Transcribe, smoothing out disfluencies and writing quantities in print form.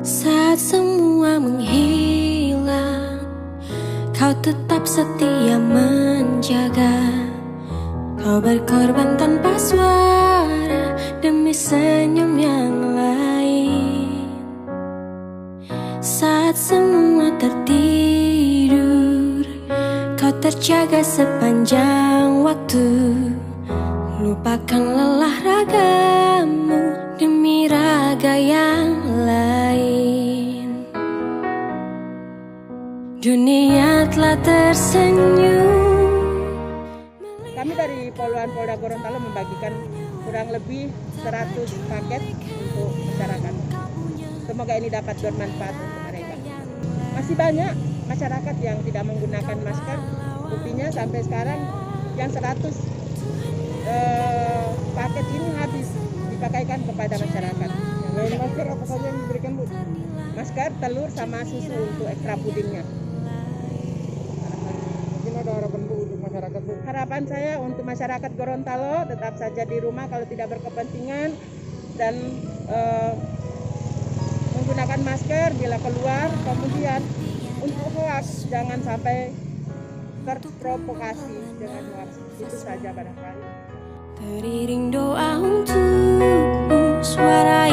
Saat semua menghilang, kau tetap setia menjaga. Kau berkorban tanpa suara demi senyum yang lain. Saat semua tertidur, kau terjaga sepanjang waktu. Lupakan lelah ragamu demi raga yang lain. Dunia telah tersenyum. Kami dari Poluan Polda Gorontalo membagikan kurang lebih 100 paket untuk masyarakat. Semoga ini dapat bermanfaat untuk mereka. Masih banyak masyarakat yang tidak menggunakan masker. Buktinya sampai sekarang yang 100 paket ini habis dipakaikan kepada masyarakat. Masker apa saja yang diberikan, Bu? Masker, telur, sama susu untuk ekstra pudingnya. Mungkin ada harapan, Bu, untuk masyarakat, Bu? Harapan saya untuk masyarakat Gorontalo tetap saja di rumah kalau tidak berkepentingan dan menggunakan masker bila keluar. Kemudian untuk hoax jangan sampai terprovokasi dengan hoax. Itu saja barangkali. Teriring doa untukmu, suara